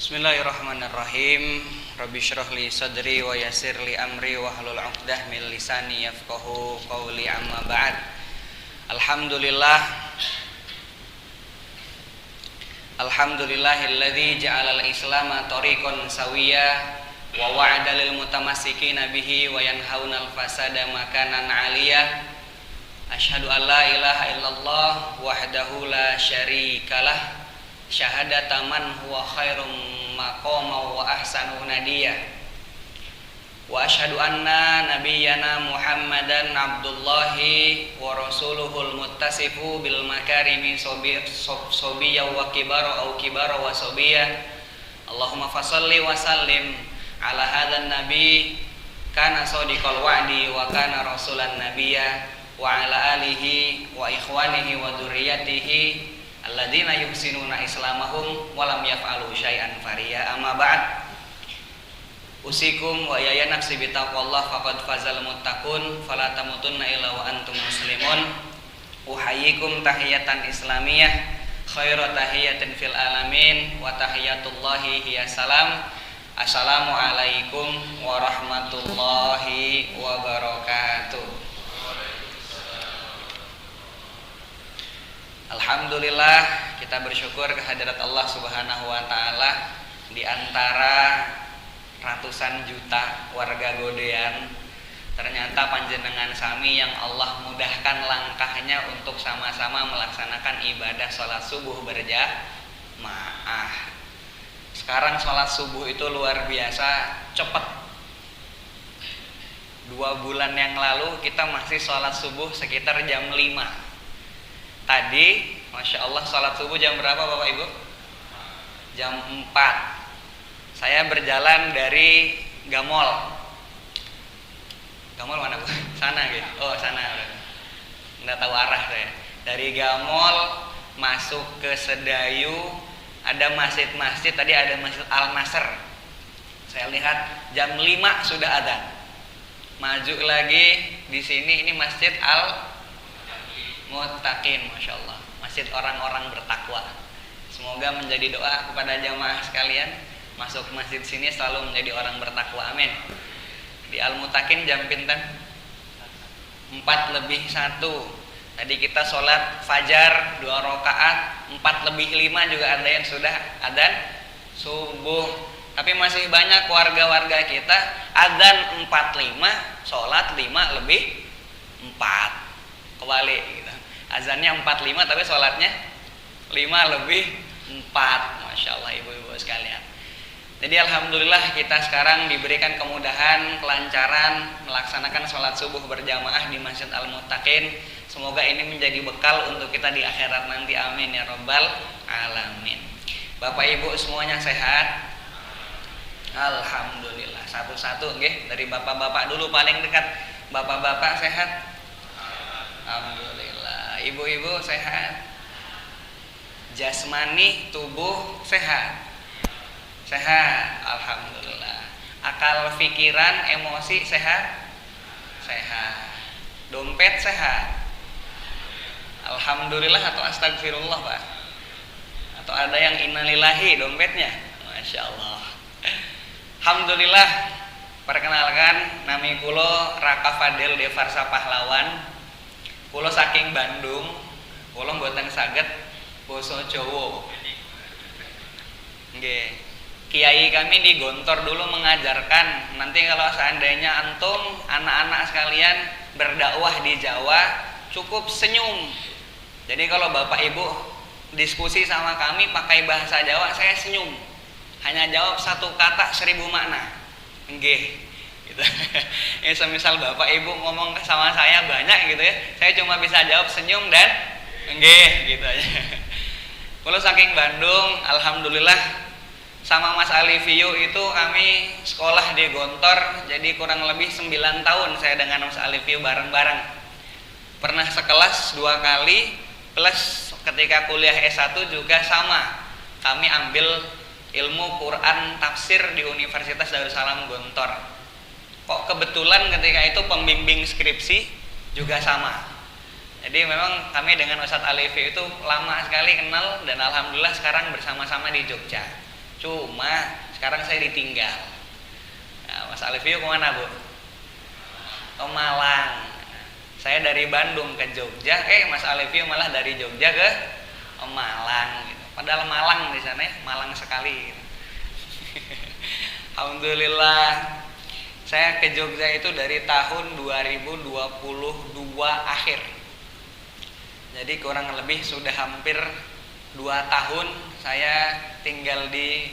Bismillahirrahmanirrahim. Rabbi syrah li sadri wa yassir li amri wa hlul 'uqdah min lisani yafqahu qawli, amma ba'd. Alhamdulillahilladzi ja'alal islama tariqan sawiyya wa wa'ada lil mutamassikina bihi wa yanhaunal fasada makanan 'aliyah. Asyhadu an la ilaha illallah wahdahu la syarikalah, syahadatan man huwa khairum maqama wa ahsanu nadiya. Wa asyhadu anna nabiyyana Muhammadan abdullahi wa rasuluhul muttasifu bil makarimi sobiyya wa kibara au kibara wa sobiyya. Allahumma fasalli wa sallim ala hadan nabi kana sadiqal wa'di wa kana rasulan nabiyya wa ala alihi wa ikhwanihi wa dzurriyyatihi alladzina yuhsinuna islamahum wa lam yaf'alu syai'an fariya, amma ba'd. Usikum wa ya nafsi bi taqwallah faqad fazal muttaqun fala tamutunna illa wa antum muslimun. Uhayyikum tahiyatan islamiyah khairu tahiyatin fil alamin wa tahiyatullahi hiya salam. Assalamu alaikum warahmatullahi wabarakatuh. Alhamdulillah, kita bersyukur kehadirat Allah Subhanahu wa taala. Di antara ratusan juta warga Godean, ternyata panjenengan sami yang Allah mudahkan langkahnya untuk sama-sama melaksanakan ibadah sholat subuh berjamaah. Sekarang sholat subuh itu luar biasa cepat. 2 bulan yang lalu kita masih sholat subuh sekitar jam 5. Tadi, Masya Allah, sholat subuh jam berapa Bapak Ibu? Jam 4. Saya berjalan dari Gamol. Gamol mana Bu? Sana gitu. Oh sana. Nggak tahu arah saya. Dari Gamol masuk ke Sedayu, ada masjid-masjid. Tadi ada Masjid Al-Nasr. Saya lihat jam 5 sudah ada. Maju lagi di sini, ini Masjid Muttaqin, Masya Allah, masjid orang-orang bertakwa. Semoga menjadi doa kepada jamaah sekalian, masuk masjid sini selalu menjadi orang bertakwa, amin. Di Al-Muttaqin jam pinten? 4:01. Tadi kita sholat fajar 2 rakaat, 4:05 juga ada yang sudah adzan subuh. Tapi masih banyak warga-warga kita adzan 4:05, sholat 5:04. Kebalik gitu. Azannya 4:05 tapi sholatnya 5:04. Masya Allah ibu-ibu sekalian. Jadi alhamdulillah kita sekarang diberikan kemudahan, kelancaran melaksanakan sholat subuh berjamaah di Masjid Al-Muttaqin. Semoga ini menjadi bekal untuk kita di akhirat nanti, amin ya rabbal alamin. Bapak ibu semuanya sehat? Alhamdulillah. Satu-satu nggih, dari bapak-bapak dulu paling dekat. Bapak-bapak sehat? Alhamdulillah. Ibu-ibu sehat? Jasmani tubuh sehat? Sehat, alhamdulillah. Akal pikiran, emosi sehat? Sehat. Dompet sehat? Alhamdulillah atau astagfirullah Pak? Atau ada yang innalillahi dompetnya? Masya Allah. Alhamdulillah. Perkenalkan, nami kulo Raka Fadil Devarsa Pahlawan. Kulo saking Bandung, kulo mboten saged basa Jawa. Nggih. Kiai kami di Gontor dulu mengajarkan, nanti kalau seandainya antum anak-anak sekalian berdakwah di Jawa, cukup senyum. Jadi kalau Bapak Ibu diskusi sama kami pakai bahasa Jawa, saya senyum. Hanya jawab 1 kata 1000 makna. Nggih. Gitu. Ya semisal Bapak Ibu ngomong sama saya banyak gitu ya, saya cuma bisa jawab senyum dan nggih gitu aja. Kalau saking Bandung, alhamdulillah sama Mas Alivio itu kami sekolah di Gontor, jadi kurang lebih 9 tahun saya dengan Mas Alivio bareng-bareng. Pernah sekelas 2 kali, plus ketika kuliah S1 juga sama. Kami ambil ilmu Quran tafsir di Universitas Darussalam Gontor. Kok kebetulan ketika itu pembimbing skripsi juga sama. Jadi memang kami dengan Ustadz Alivio itu lama sekali kenal dan alhamdulillah sekarang bersama-sama di Jogja. Cuma sekarang saya ditinggal. Nah, Mas Alfio kemana Bu? Ke Malang. Saya dari Bandung ke Jogja, Mas Alfio malah dari Jogja ke Malang gitu. Padahal Malang di sana ya, Malang sekali gitu. Alhamdulillah saya ke Jogja itu dari tahun 2022 akhir. Jadi kurang lebih sudah hampir 2 tahun saya tinggal di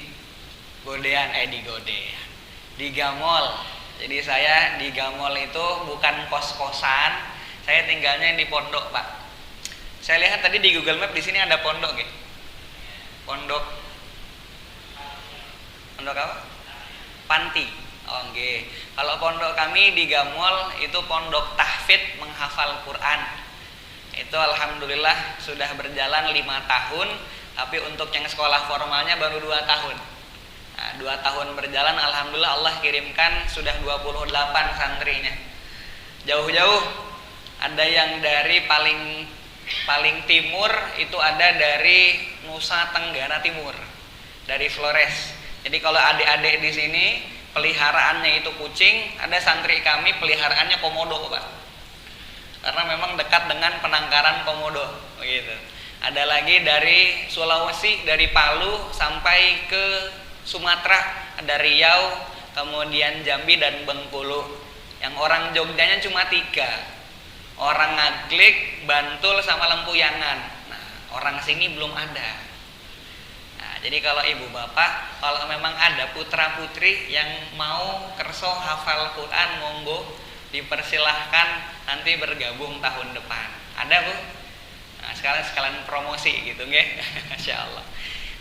di Gamol. Jadi saya di Gamol itu bukan kos-kosan, saya tinggalnya di pondok, Pak. Saya lihat tadi di Google Map di sini ada pondok, gitu. Pondok apa? Panti. Oh, nggih. Kalau pondok kami di Gamol itu pondok tahfidz menghafal Quran. Itu alhamdulillah sudah berjalan 5 tahun, tapi untuk yang sekolah formalnya baru 2 tahun. Nah, 2 tahun berjalan alhamdulillah Allah kirimkan sudah 28 santrinya. Jauh-jauh ada yang dari paling timur itu ada dari Nusa Tenggara Timur, dari Flores. Jadi kalau adik-adik di sini peliharaannya itu kucing, ada santri kami peliharaannya komodo, Pak. Karena memang dekat dengan penangkaran komodo, begitu. Ada lagi dari Sulawesi, dari Palu sampai ke Sumatera, ada Riau, kemudian Jambi dan Bengkulu. Yang orang Jogjanya cuma 3. Orang Ngaglik, Bantul sama Lempuyangan. Nah, orang sini belum ada. Nah, jadi kalau ibu bapak, kalau memang ada putra putri yang mau kerso hafal Quran, monggo dipersilahkan nanti bergabung tahun depan. Ada Bu? Nah, sekalian promosi gitu nggih. Masyaallah.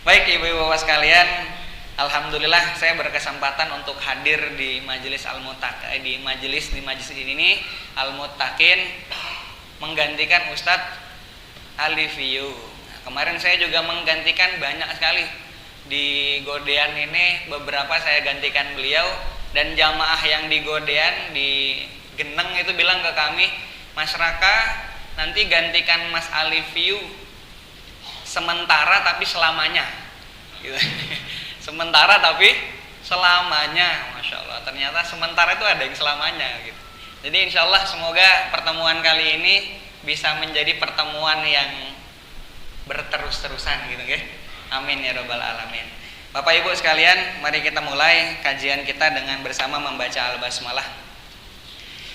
Baik ibu bapak sekalian, alhamdulillah saya berkesempatan untuk hadir di majelis di majelis ini Al-Muttaqin menggantikan Ustadz Alifio. Nah, kemarin saya juga menggantikan banyak sekali di Godean ini, beberapa saya gantikan beliau, dan jamaah yang di Godean di Geneng itu bilang ke kami, Mas Raka nanti gantikan Mas Alifio sementara tapi selamanya gitu. Sementara tapi selamanya, Masya Allah. Ternyata sementara itu ada yang selamanya gitu. Jadi insya Allah semoga pertemuan kali ini bisa menjadi pertemuan yang berterus-terusan gitu ya. Amin ya rabbal alamin. Bapak Ibu sekalian, mari kita mulai kajian kita dengan bersama membaca Al-Basmalah.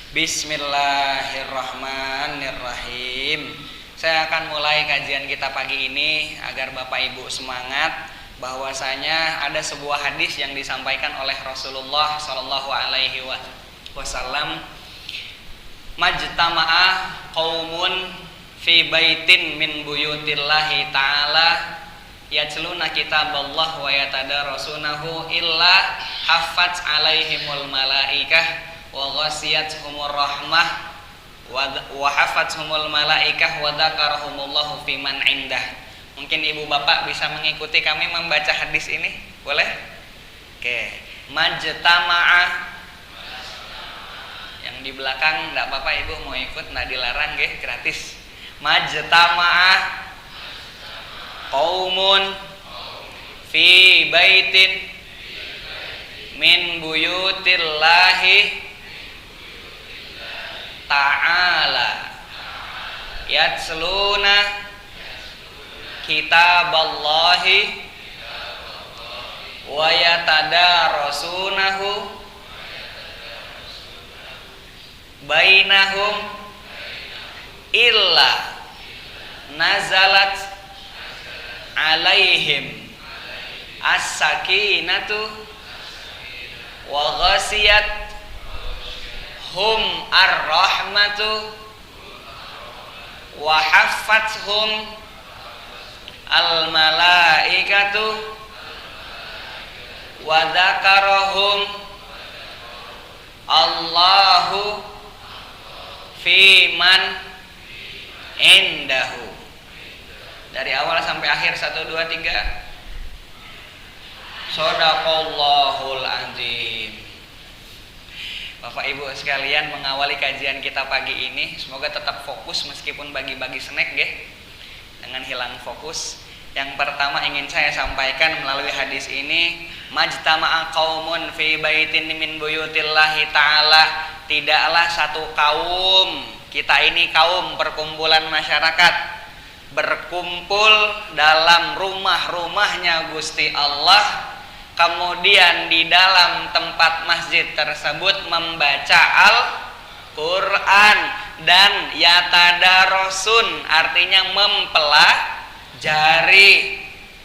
Bismillahirrahmanirrahim. Saya akan mulai kajian kita pagi ini agar Bapak Ibu semangat, bahwasanya ada sebuah hadis yang disampaikan oleh Rasulullah Shallallahu Alaihi Wasallam, majtama'a qaumun fi baitin min buyutillahi ta'ala yatluna kitaballah wa yatadarasunahu illa haffat alaihimul malaikah wa ghasiyatuhumur rahmah wa hafathumul malaikah wa dzakarahumullahu fi man indah. Mungkin ibu bapak bisa mengikuti kami membaca hadis ini, boleh? Oke, majtama'a. Yang di belakang enggak apa-apa ibu mau ikut, enggak dilarang nggih, gratis. Majtama'a qaumun fi baitin min buyutillahi ta'ala yatsluna kitaballahi wa yatadarasunahu bainahum illa nazalat alaihim as-sakinatu wa ghasiyat hum ar-rahmatu wa haffathum al-malaikatu wa dzakarahum Allahu fi man indahu. Dari awal sampai akhir 1 2 3. Shadaqallahul azim. Bapak Ibu sekalian, mengawali kajian kita pagi ini semoga tetap fokus meskipun bagi-bagi snack nggih. Dengan hilang fokus. Yang pertama ingin saya sampaikan melalui hadis ini, majtama'a qaumun fi baitin min buyutillahi ta'ala, tidaklah satu kaum, kita ini kaum perkumpulan masyarakat, berkumpul dalam rumah-rumahnya Gusti Allah, kemudian di dalam tempat masjid tersebut membaca Al-Quran dan yatadarosun, artinya mempelajari.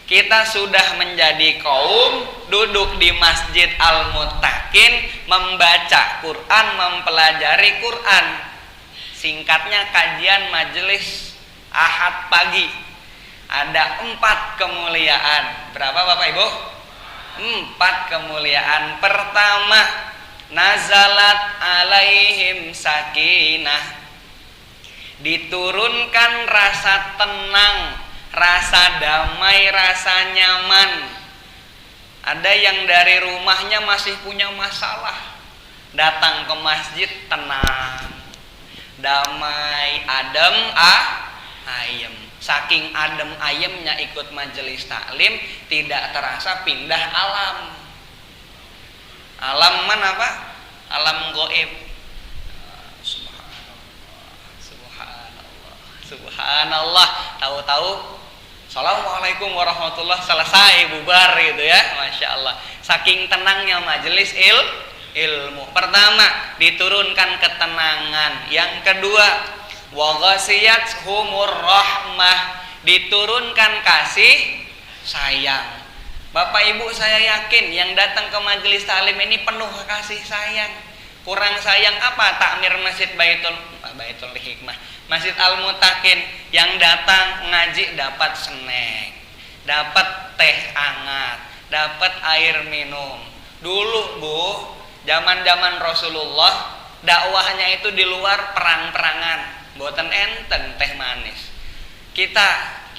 Kita sudah menjadi kaum duduk di Masjid Al-Muttaqin membaca Quran, mempelajari Quran. Singkatnya kajian majelis Ahad pagi. Ada 4 kemuliaan. Berapa Bapak Ibu? 4 kemuliaan. Pertama, nazalat alaihim sakinah, diturunkan rasa tenang, rasa damai, rasa nyaman. Ada yang dari rumahnya masih punya masalah, datang ke masjid tenang, damai, adem, ayem. Saking adem ayemnya ikut majelis taklim, tidak terasa pindah alam. Alam mana Pak? Alam gaib. Subhanallah. Tahu-tahu Assalamualaikum warahmatullah, selesai, bubar gitu ya. Masya Allah. Saking tenangnya majelis ilmu. Pertama, diturunkan ketenangan. Yang kedua, wa ghasiyat humur rahmah, diturunkan kasih sayang. Bapak Ibu, saya yakin yang datang ke majelis taklim ini penuh kasih sayang. Kurang sayang apa? Takmir Masjid Baitul Hikmah, Masjid Al-Muttaqin, yang datang ngaji dapat snack, dapat teh hangat, dapat air minum. Dulu Bu, zaman-zaman Rasulullah, dakwahnya itu di luar perang-perangan, boten enten teh manis. Kita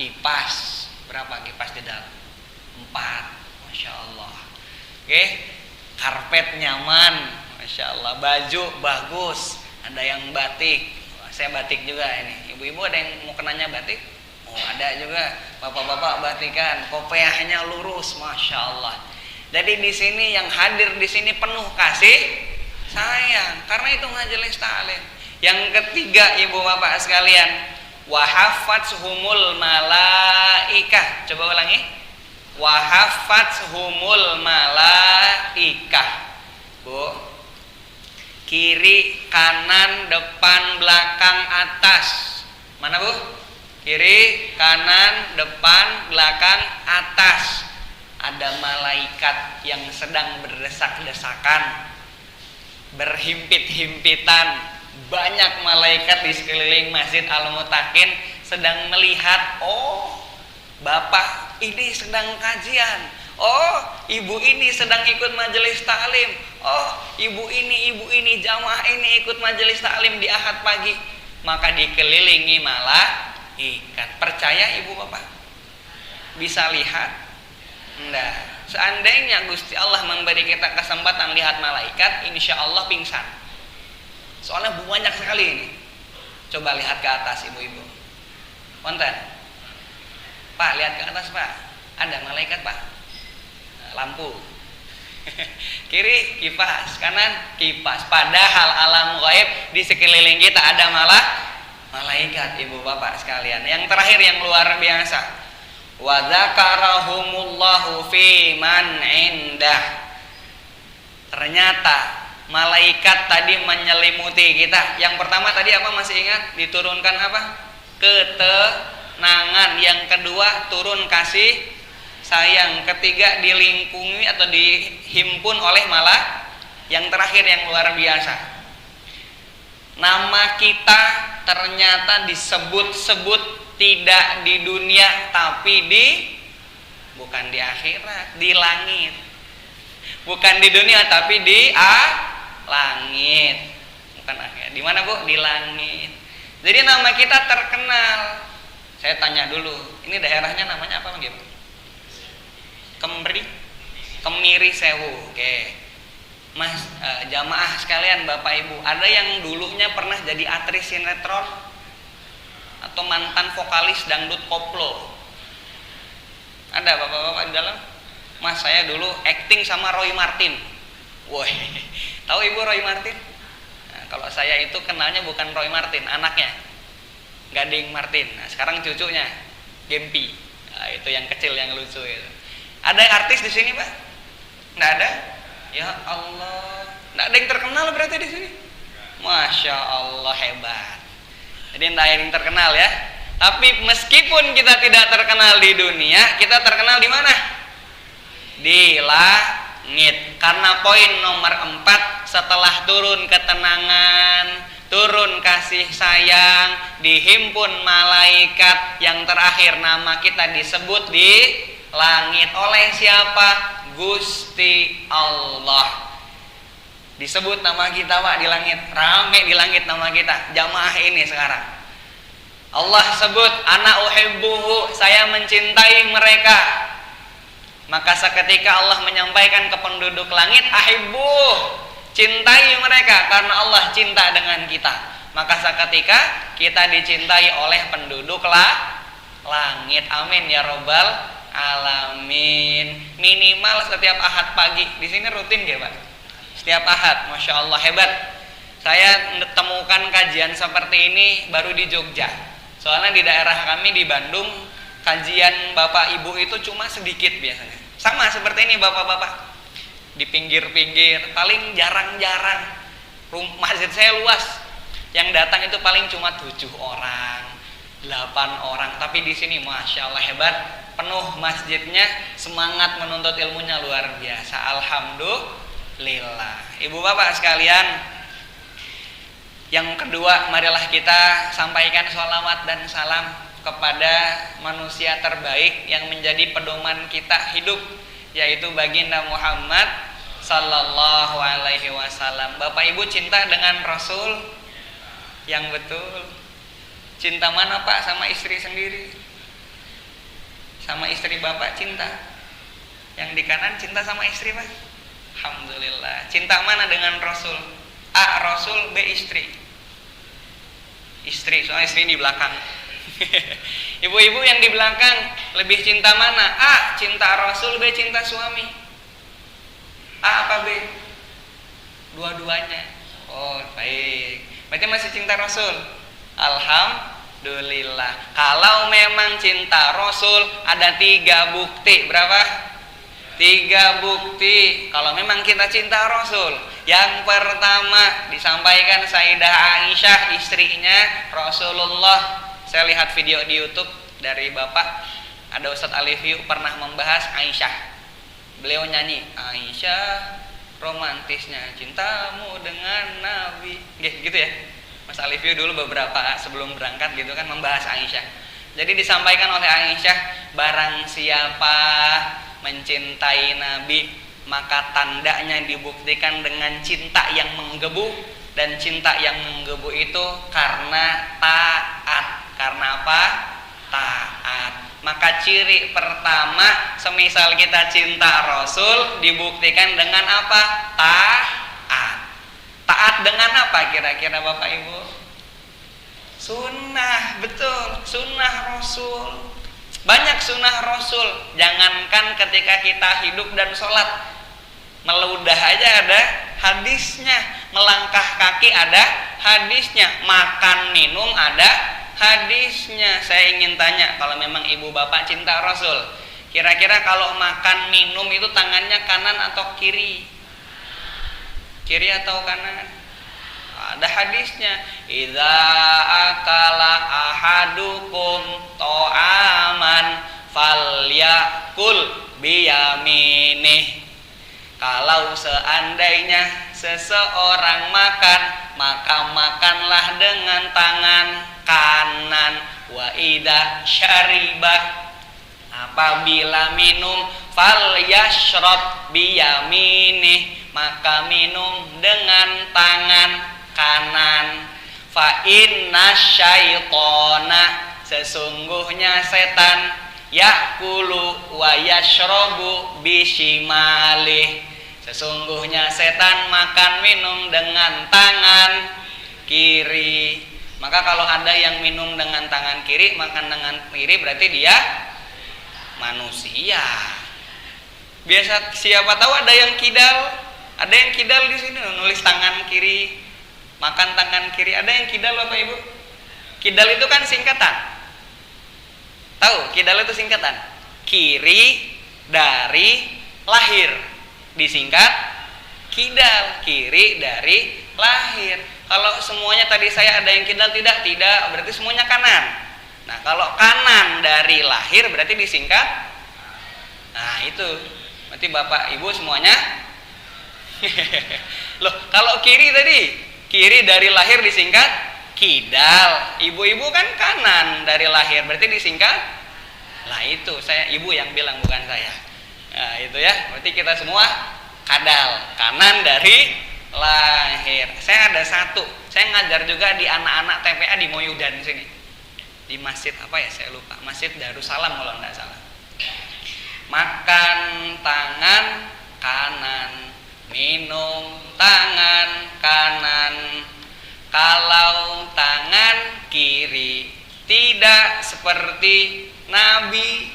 kipas, berapa kipas di dalam? 4, Masya Allah. Oke, karpet nyaman, Masya Allah. Baju bagus, ada yang batik. Saya batik juga ini. Ibu-ibu ada yang mau kenanya batik? Oh ada juga. Bapak-bapak batikan, kopiahnya lurus, Masya Allah. Jadi di sini yang hadir di sini penuh kasih sayang, karena itu majelis taklim. Yang ketiga ibu bapak sekalian, wahafatshumul malaikah. Coba ulangi. Wahafatshumul malaikah. Bu, kiri, kanan, depan, belakang, atas. Mana Bu? Kiri, kanan, depan, belakang, atas. Ada malaikat yang sedang berdesak-desakan, berhimpit-himpitan. Banyak malaikat di sekeliling Masjid Al-Muttaqin sedang melihat, oh Bapak ini sedang kajian, oh ibu ini sedang ikut majelis taklim, oh ibu ini jamaah ini ikut majelis taklim di Ahad pagi. Maka dikelilingi malaikat. Percaya ibu bapak? Bisa lihat? Enggak. Seandainya Gusti Allah memberi kita kesempatan lihat malaikat, insya Allah pingsan. Soalnya banyak sekali ini. Coba lihat ke atas ibu-ibu. Konten. Pak, lihat ke atas Pak. Ada malaikat Pak. Lampu. Kiri kipas, kanan kipas. Padahal alam gaib di sekeliling kita ada malaikat ibu bapak sekalian. Yang terakhir yang luar biasa, wa dzakarahumullahu fi man indah. Ternyata malaikat tadi menyelimuti kita. Yang pertama tadi apa, masih ingat? Diturunkan apa? Ketenangan. Yang kedua turun kasih sayang. Ketiga dilingkungi atau dihimpun oleh malaikat. Yang terakhir yang luar biasa, nama kita ternyata disebut-sebut tidak di dunia, tapi bukan di akhirat, di langit. Bukan di dunia tapi di langit. Bukan akhirat. Di mana Bu? Di langit. Jadi nama kita terkenal. Saya tanya dulu, ini daerahnya namanya apa Bu? Kemiri Sewu. Oke. Mas, jamaah sekalian, Bapak Ibu, ada yang dulunya pernah jadi aktris sinetron atau mantan vokalis dangdut koplo? Ada bapak-bapak di dalam? Mas, saya dulu acting sama Roy Martin. Woi, tahu ibu Roy Martin? Nah, kalau saya itu kenalnya bukan Roy Martin, anaknya Gading Martin. Nah, sekarang cucunya Gempi. Nah, itu yang kecil yang lucu itu. Ada yang artis di sini, Pak? Nggak ada? Ya Allah, nggak ada yang terkenal berarti di sini. Masya Allah, hebat. Jadi nggak ada yang terkenal ya. Tapi meskipun kita tidak terkenal di dunia, kita terkenal di mana? Di langit. Karena poin nomor 4, setelah turun ketenangan, turun kasih sayang, dihimpun malaikat, yang terakhir nama kita disebut di langit. Oleh siapa? Gusti Allah. Disebut nama kita, Pak, di langit. Rame di langit nama kita. Jamaah ini sekarang. Allah sebut, ana uhibbuhu, saya mencintai mereka. Maka seketika Allah menyampaikan ke penduduk langit, ahibbuh, cintai mereka karena Allah cinta dengan kita. Maka seketika kita dicintai oleh penduduk langit. Amin ya robbal alamin. Minimal setiap Ahad pagi. Di sini rutin ya, Pak? Setiap Ahad. Masya Allah, hebat. Saya temukan kajian seperti ini baru di Jogja. Soalnya di daerah kami di Bandung, kajian bapak ibu itu cuma sedikit biasanya. Sama seperti ini bapak-bapak. Di pinggir-pinggir, paling jarang-jarang. Masjid saya luas. Yang datang itu paling cuma 7 orang, 8 orang. Tapi di sini Masya Allah hebat. Penuh masjidnya, semangat menuntut ilmunya luar biasa. Alhamdulillah. Ibu bapak sekalian, yang kedua, marilah kita sampaikan sholawat dan salam kepada manusia terbaik yang menjadi pedoman kita hidup, yaitu baginda Muhammad sallallahu alaihi wasallam. Bapak ibu cinta dengan Rasul yang betul. Cinta mana, Pak? Sama istri sendiri? Sama istri bapak cinta? Yang di kanan cinta sama istri, Pak? Alhamdulillah. Cinta mana dengan Rasul? A. Rasul, B. Istri. Istri, soalnya istri di belakang. Ibu-ibu yang di belakang lebih cinta mana? A. Cinta Rasul, B. Cinta suami. A apa B? Dua-duanya. Oh, baik. Berarti masih cinta Rasul. Alhamdulillah. Kalau memang cinta Rasul, ada 3 bukti. Berapa? 3 bukti kalau memang kita cinta Rasul. Yang pertama disampaikan Sayyidah Aisyah, istrinya Rasulullah. Saya lihat video di YouTube dari Bapak, ada Ustadz Alifiu pernah membahas Aisyah. Beliau nyanyi, Aisyah romantisnya cintamu dengan Nabi. Gitu ya. Mas Alifiu dulu beberapa sebelum berangkat gitu kan membahas Aisyah. Jadi disampaikan oleh Aisyah, barang siapa mencintai Nabi, maka tandanya dibuktikan dengan cinta yang menggebu. Dan cinta yang menggebu itu karena taat. Karena apa? Taat. Maka ciri pertama, semisal kita cinta Rasul, dibuktikan dengan apa? Taat. Taat dengan apa kira-kira Bapak Ibu? Sunnah, betul. Sunnah Rasul. Banyak sunnah Rasul. Jangankan ketika kita hidup dan sholat, meludah aja ada hadisnya, melangkah kaki ada hadisnya, makan minum ada hadisnya. Saya ingin tanya, kalau memang ibu bapak cinta Rasul, kira-kira kalau makan minum itu tangannya kanan atau kiri? Kiri atau kanan? Ada hadisnya, idza akala ahadukum to'aman falyakul biyaminih. Kalau seandainya seseorang makan, maka makanlah dengan tangan kanan. Wa idza syaribah, apabila minum, falyashrab biyaminih, maka minum dengan tangan kanan. Fa inna syaitona, sesungguhnya setan, yakulu wa yashrabu bishimalih, sesungguhnya setan makan minum dengan tangan kiri. Maka kalau ada yang minum dengan tangan kiri, makan dengan kiri, berarti dia manusia. Biasa siapa tahu ada yang kidal di sini nulis tangan kiri, makan tangan kiri. Ada yang kidal Bapak Ibu? Kidal itu kan singkatan. Tahu kidal itu singkatan? Kiri dari lahir, disingkat kidal. Kiri dari lahir. Kalau semuanya tadi saya ada yang kidal, tidak, berarti semuanya kanan. Nah, kalau kanan dari lahir berarti disingkat. Nah, itu. Berarti Bapak Ibu semuanya. Loh, kalau kiri tadi, kiri dari lahir disingkat kidal. Ibu-ibu kan kanan dari lahir berarti disingkat. Lah itu, saya ibu yang bilang bukan saya. Nah, itu ya. Berarti kita semua kadal, kanan dari lahir. Saya ada satu. Saya ngajar juga di anak-anak TPA di Moyudan sini. Di masjid apa ya? Saya lupa. Masjid Darussalam kalau enggak salah. Makan tangan kanan, minum tangan kanan. Kalau tangan kiri tidak seperti Nabi.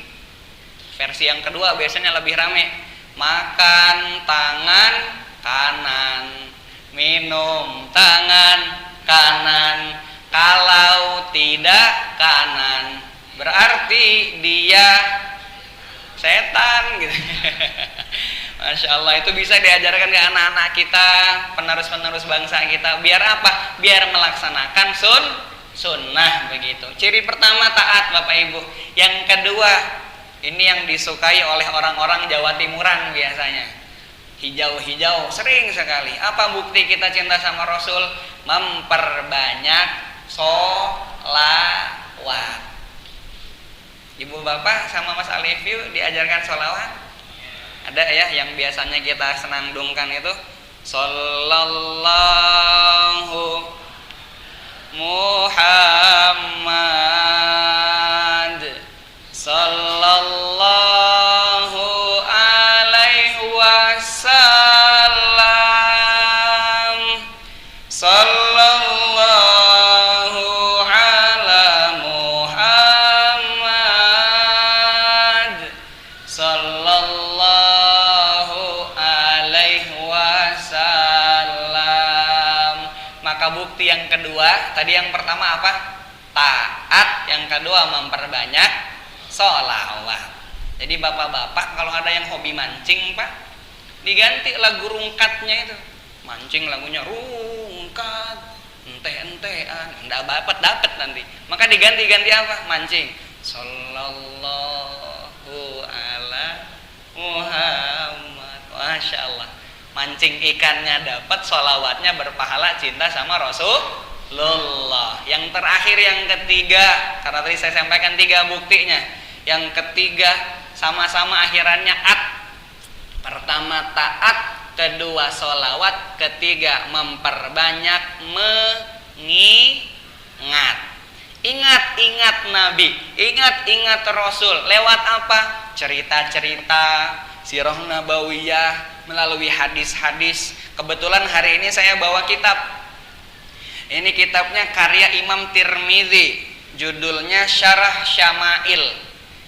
Versi yang kedua biasanya lebih rame. Makan tangan kanan, minum tangan kanan. Kalau tidak kanan berarti dia setan gitu. Masya Allah, itu bisa diajarkan ke anak-anak kita, penerus-penerus bangsa kita. Biar apa? Biar melaksanakan sunnah begitu. Ciri pertama taat Bapak Ibu. Yang kedua, ini yang disukai oleh orang-orang Jawa Timuran biasanya. Hijau-hijau, sering sekali. Apa bukti kita cinta sama Rasul? Memperbanyak sholawat. Ibu bapak sama Mas Alifiu diajarkan sholawat? Ada ya yang biasanya kita senandungkan itu Sallallahu Muhammad Sallallahu alaihi wasallam Sallallahu ala Muhammad Sallallahu alaihi wasallam. Maka bukti yang kedua, tadi yang pertama apa? Taat, yang kedua memperbanyak sholawat. Jadi bapak-bapak kalau ada yang hobi mancing Pak, diganti lagu rungkatnya itu. Mancing lagunya rungkat, ente-entean, enggak dapat nanti. Maka diganti apa? Mancing. Sallallahu ala Muhammad. Masya Allah. Mancing ikannya dapat, sholawatnya berpahala, cinta sama Rasulullah. Yang terakhir yang ketiga, karena tadi saya sampaikan 3 buktinya. Yang ketiga sama-sama akhirannya at. Pertama taat, kedua sholawat, ketiga memperbanyak mengingat. Ingat Nabi, ingat Rasul. Lewat apa? Cerita-cerita, sirah nabawiyah, melalui hadis-hadis. Kebetulan hari ini saya bawa kitab. Ini kitabnya karya Imam Tirmidzi, judulnya Syarah Syama'il.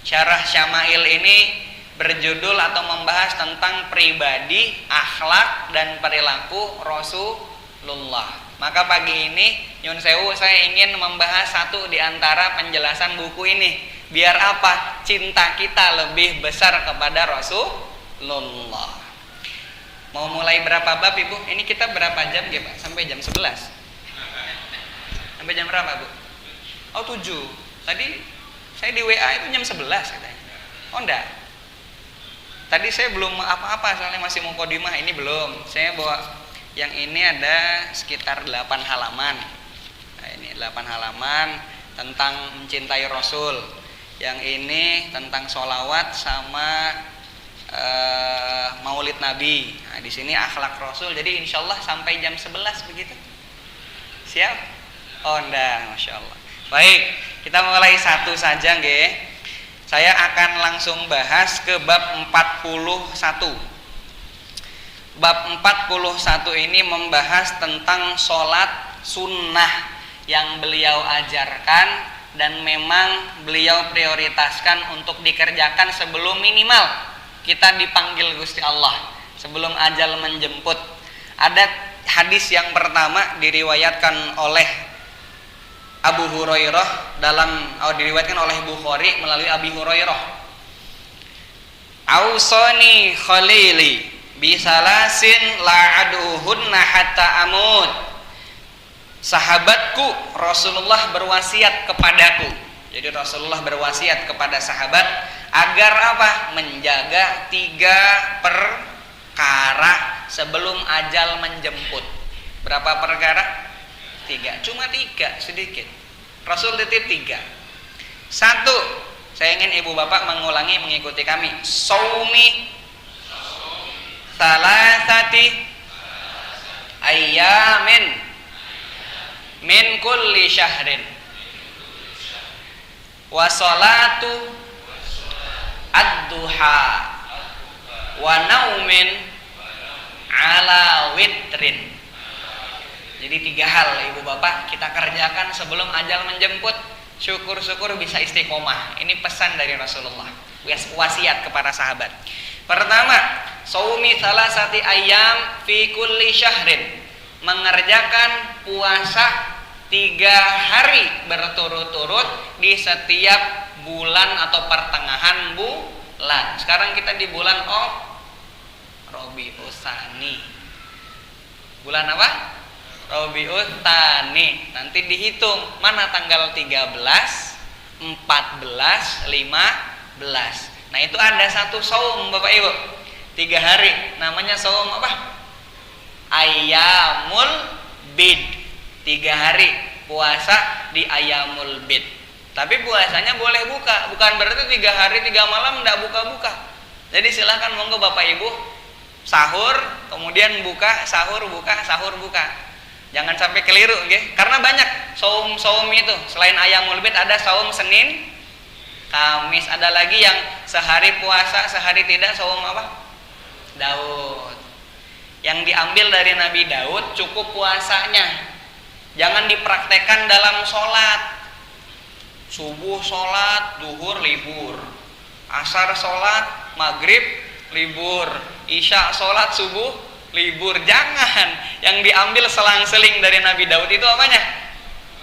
Syarah Syama'il ini berjudul atau membahas tentang pribadi, akhlak dan perilaku Rasulullah. Maka pagi ini nyun sewu saya ingin membahas satu di antara penjelasan buku ini. Biar apa? Cinta kita lebih besar kepada Rasulullah. Mau mulai berapa bab Ibu? Ini kita berapa jam ya Pak? Sampai jam 11. Sampai jam berapa Bu? Oh 7. Tadi saya di WA itu jam 11 katanya. Oh enggak. Tadi saya belum apa-apa soalnya masih mau kodimah, ini belum. Saya bawa yang ini ada sekitar 8 halaman. Nah, ini 8 halaman tentang mencintai Rasul. Yang ini tentang sholawat sama Maulid Nabi. Nah, di sini akhlak Rasul. Jadi insya Allah sampai jam 11 begitu. Siap? Oh enggak, Masya Allah. Baik, kita mulai satu saja nggih. Saya akan langsung bahas ke bab 41. Bab 41 ini membahas tentang sholat sunnah yang beliau ajarkan dan memang beliau prioritaskan untuk dikerjakan sebelum minimal kita dipanggil Gusti Allah, sebelum ajal menjemput. Ada hadis yang pertama diriwayatkan oleh Abu Hurairah diriwayatkan oleh Bukhari melalui Abi Hurairah. Ausani khalili bisalasin la'aduhunna hatta amut. Sahabatku Rasulullah berwasiat kepadaku. Jadi Rasulullah berwasiat kepada sahabat agar apa? Menjaga 3 perkara sebelum ajal menjemput. Berapa perkara? 3. Cuma 3, sedikit. Rasul titip 3. 1, saya ingin ibu bapak mengulangi mengikuti kami. Saumi salasati ayyamin min kulli syahrin wa salatu ad-duha wa naumin ala witrin. Jadi 3 hal ibu bapak kita kerjakan sebelum ajal menjemput. Syukur-syukur bisa istiqomah. Ini pesan dari Rasulullah, wasiat kepada sahabat. Pertama, saumi salasati ayyam fi kulli syahrin, mengerjakan puasa 3 hari berturut-turut di setiap bulan atau pertengahan bulan. Sekarang kita di bulan Rabiul Tsani. Bulan apa? Rabiul Tsani. Nanti dihitung mana tanggal 13, 14, 15. Nah, itu ada satu saum Bapak Ibu. 3 hari namanya saum apa? Ayyamul bid. 3 hari puasa di Ayyamul bid. Tapi puasanya boleh buka, bukan berarti 3 hari 3 malam enggak buka-buka. Jadi silahkan monggo Bapak Ibu sahur, kemudian buka, sahur buka, sahur buka. Jangan sampai keliru nggih. Karena banyak saum-saum itu. Selain Ayyamul bid ada saum Senin, Kamis, ada lagi yang sehari puasa, sehari tidak, saum apa? Daud. Yang diambil dari Nabi Daud cukup puasanya. Jangan dipraktekkan dalam sholat. Subuh sholat, duhur libur, asar sholat, maghrib libur, isya sholat, subuh libur. Jangan. Yang diambil selang-seling dari Nabi Daud itu apanya?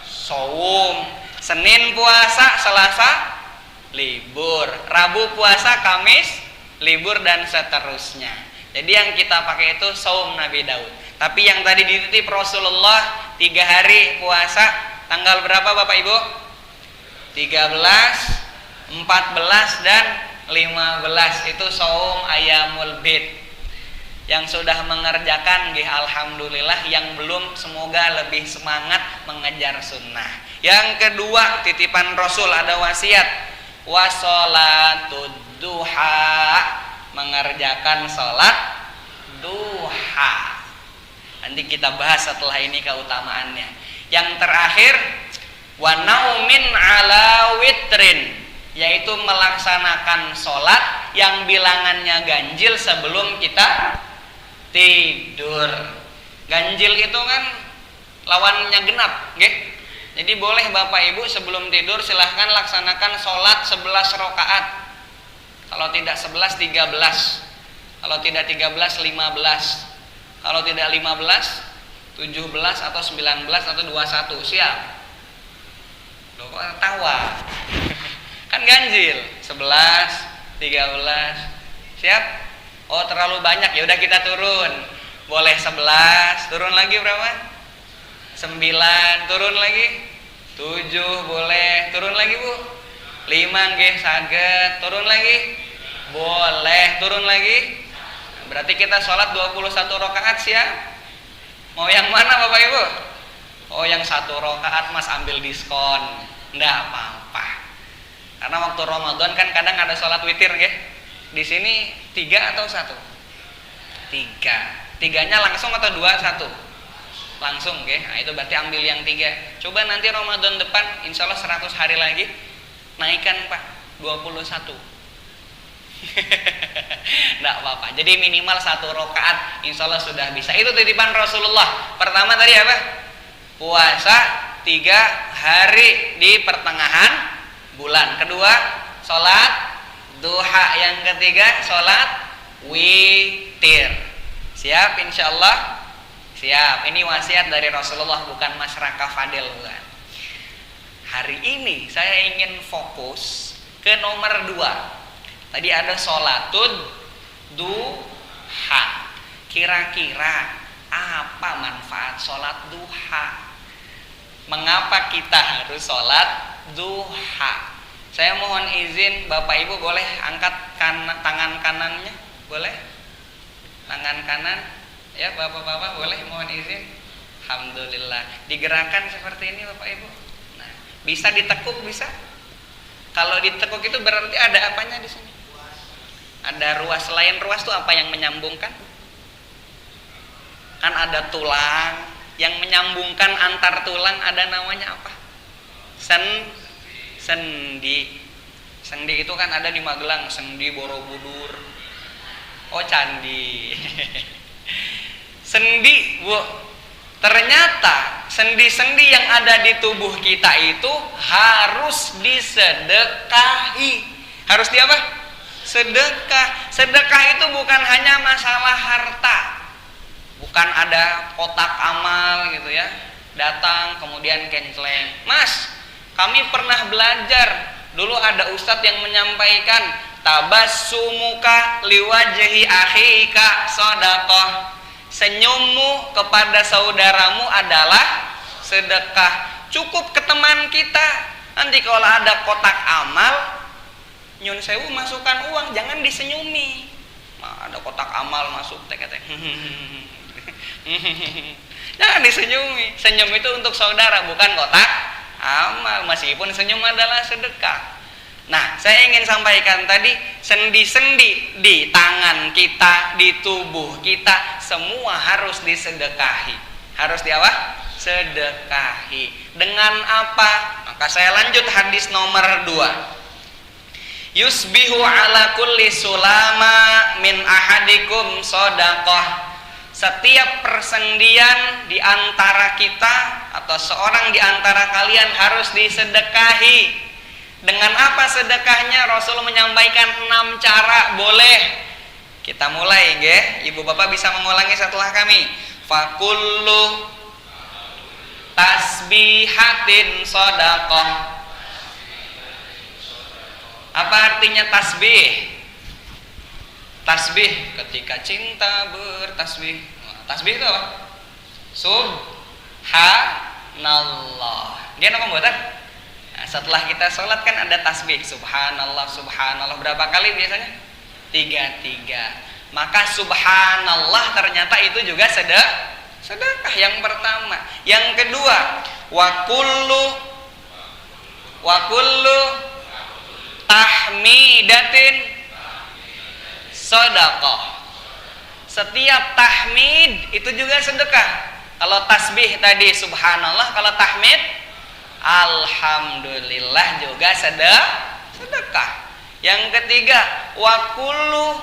Saum. Senin puasa, Selasa libur, Rabu puasa, Kamis libur, dan seterusnya. Jadi yang kita pakai itu saum Nabi Daud. Tapi yang tadi dititip Rasulullah 3 hari puasa, tanggal berapa Bapak Ibu? 13, 14 dan 15 itu saum Ayyamul bid. Yang sudah mengerjakan nggih alhamdulillah, yang belum semoga lebih semangat mengejar sunnah. Yang kedua, titipan Rasul ada wasiat wasolatud duha, mengerjakan sholat duha. Nanti kita bahas setelah ini keutamaannya. Yang terakhir, wa naumin ala witrin, yaitu melaksanakan sholat yang bilangannya ganjil sebelum kita tidur. Ganjil itu kan lawannya genap, nggih. Jadi boleh Bapak Ibu sebelum tidur silahkan laksanakan sholat 11 rakaat. Kalau tidak 11, 13. Kalau tidak 13, 15. Kalau tidak 15, 17 atau 19 atau 21. Siap? Loh kok tawa? Kan ganjil 11, 13. Siap? Oh terlalu banyak, ya udah kita turun. Boleh 11, turun lagi berapa? 9, turun lagi 7, boleh turun lagi Bu. 5 nggih saged, turun lagi boleh, turun lagi. Berarti kita sholat 21 rakaat siap. Mau yang mana Bapak Ibu? Oh yang 1 rakaat Mas ambil diskon, ndak apa-apa. Karena waktu Ramadan kan kadang ada sholat witir nggih. Di sini 3 atau 1? 3. 3-nya langsung atau 2, 1? Langsung nggih. Nah, itu berarti ambil yang 3. Coba nanti Ramadan depan insya Allah 100 hari lagi naikkan Pak 21. Nggak apa-apa. Jadi minimal 1 rakaat insya Allah sudah bisa. Itu titipan Rasulullah. Pertama tadi apa? Puasa 3 Ketiga, hari di pertengahan bulan. Kedua, sholat duha. Yang ketiga, sholat witir. Siap insyaallah? Siap. Ini wasiat dari Rasulullah, bukan Mas Raka Fadil, bukan. Hari ini saya ingin fokus ke nomor 2. Tadi ada sholatud duha. Kira-kira apa manfaat sholat duha? Mengapa kita harus sholat duha? Saya mohon izin Bapak Ibu, boleh angkat tangan kanannya? Boleh? Tangan kanan? Ya Bapak-bapak boleh, mohon izin. Alhamdulillah. Digerakkan seperti ini Bapak Ibu. Nah, bisa ditekuk, bisa? Kalau ditekuk itu berarti ada apanya di sini? Ada ruas. Selain ruas itu apa yang menyambungkan? Kan ada tulang. Yang menyambungkan antar tulang ada namanya apa? Sendi. Sendi itu kan ada di Magelang, sendi Borobudur. Oh, candi. Sendi, Bu. Ternyata sendi-sendi yang ada di tubuh kita itu harus disedekahi. Harus di apa? Sedekah. Sedekah itu bukan hanya masalah harta. Bukan ada kotak amal gitu ya, datang kemudian kenceleng. Mas, kami pernah belajar, dulu ada ustadz yang menyampaikan tabassumuka liwajhi akhika shadaqah. Senyummu kepada saudaramu adalah sedekah. Cukup ke teman kita. Nanti kalau ada kotak amal, nyun sewu masukkan uang, jangan disenyumi. Nah, ada kotak amal masuk tek-tek. Jangan disenyumi. Senyum itu untuk saudara, bukan kotak amal. Meskipun senyum adalah sedekah. Nah, saya ingin sampaikan tadi, sendi-sendi di tangan kita, di tubuh kita, semua harus disedekahi. Harus di apa? Sedekahi. Dengan apa? Maka saya lanjut hadis nomor 2. Yusbihu ala kulli sulama min ahadikum shadaqah. Setiap persendian di antara kita atau seorang di antara kalian harus disedekahi. Dengan apa sedekahnya? Rasul menyampaikan 6 cara. Boleh kita mulai, nggih? Ibu bapak bisa mengulangi setelah kami. Fakullu tasbihatin shadaqah. Apa artinya tasbih? Tasbih, ketika cinta bertasbih. Tasbih itu apa? Subhanallah. Dia apa buatan? Nah, setelah kita sholat kan ada tasbih. Subhanallah, subhanallah. Berapa kali biasanya? 3. Maka subhanallah ternyata itu juga sedekah yang pertama. Yang kedua, wa kullu tahmidatin shadaqah. Setiap tahmid itu juga sedekah. Kalau tasbih tadi subhanallah, kalau tahmid alhamdulillah juga sedekah. Yang ketiga, wa kullu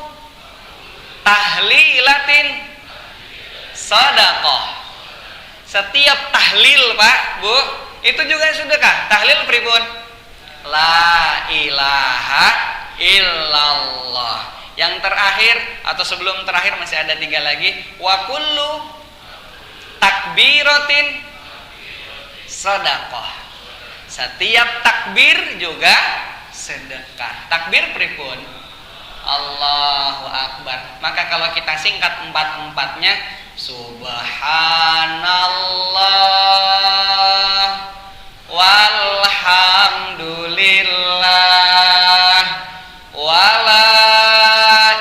tahlilatin shadaqah. Setiap tahlil, Pak, Bu, itu juga sedekah. Tahlil pripun? La ilaha illallah. Yang terakhir atau sebelum terakhir masih ada 3 lagi. Wa kullu takbiratin shadaqah. Setiap takbir juga sedekah. Takbir pripun? Allahu Akbar. Maka kalau kita singkat 4-empatnya, subhanallah walhamdulillah wala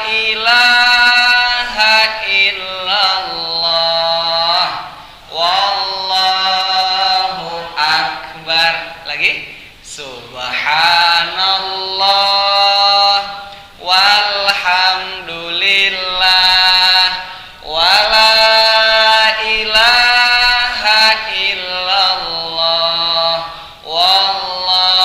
ilaha illallah wallahu akbar. Lagi subhanallah walhamdulillah wala ilaha illallah wallahu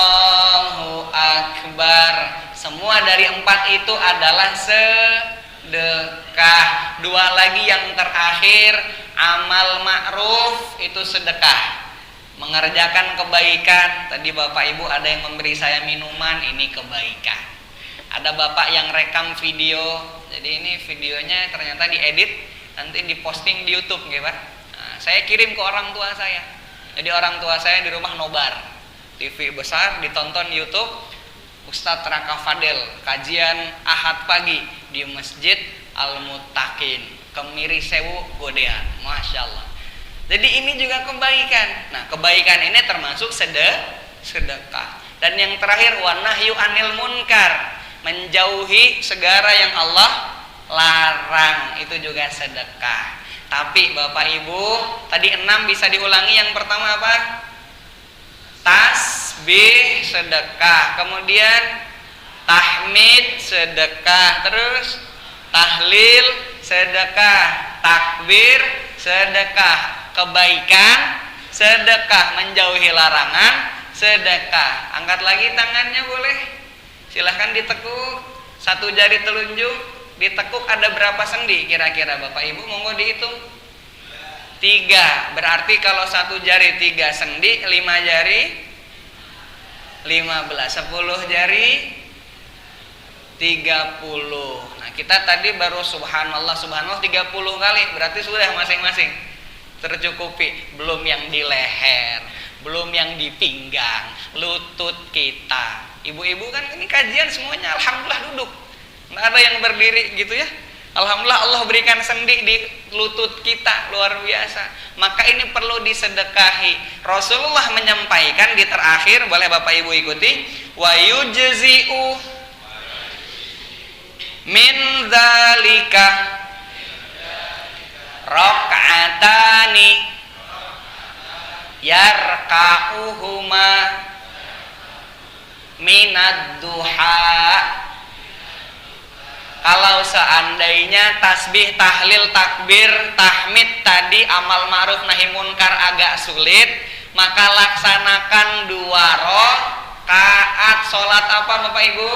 akbar. Semua dari 4 itu adalah sedekah. 2 lagi yang terakhir, amal ma'ruf itu sedekah. mengerjakan kebaikan. Tadi Bapak Ibu ada yang memberi saya minuman, ini kebaikan. Ada Bapak yang rekam video, jadi ini videonya ternyata diedit, nanti diposting di YouTube gitu Pak. Nah, saya kirim ke orang tua saya. Jadi orang tua saya di rumah nobar, TV besar ditonton YouTube, Ustadz Raka Fadel kajian Ahad pagi di Masjid Al-Muttaqin, Kemiri Sewu, Godea. Masya Allah. Jadi ini juga kebaikan. Nah, kebaikan ini termasuk sedekah. Dan yang terakhir, wa nahyu anil munkar, menjauhi segala yang Allah larang, itu juga sedekah. Tapi Bapak Ibu, tadi 6 bisa diulangi. Yang pertama apa? Tasbih sedekah, kemudian tahmid sedekah, terus tahlil sedekah, takbir sedekah, kebaikan sedekah, menjauhi larangan sedekah. Angkat lagi tangannya boleh, silahkan ditekuk, satu jari telunjuk ditekuk, ada berapa sendi kira-kira Bapak Ibu, monggo dihitung. 3, berarti kalau satu jari 3 sendi, 5 jari 15, 10 jari 30. Nah, kita tadi baru subhanallah 30 kali, berarti sudah masing-masing tercukupi. Belum yang di leher, belum yang di pinggang, lutut kita. Ibu-ibu kan ini kajian semuanya alhamdulillah duduk, nggak ada yang berdiri gitu ya. Alhamdulillah Allah berikan sendi di lutut kita, luar biasa. Maka ini perlu disedekahi. Rasulullah menyampaikan di terakhir, boleh Bapak Ibu ikuti, wa yujzi'u min dzalika raka'atani yarka'uhuma minad duha. Kalau seandainya tasbih, tahlil, takbir, tahmid tadi amal ma'ruf nahi munkar agak sulit, maka laksanakan 2 rakaat sholat apa Bapak Ibu?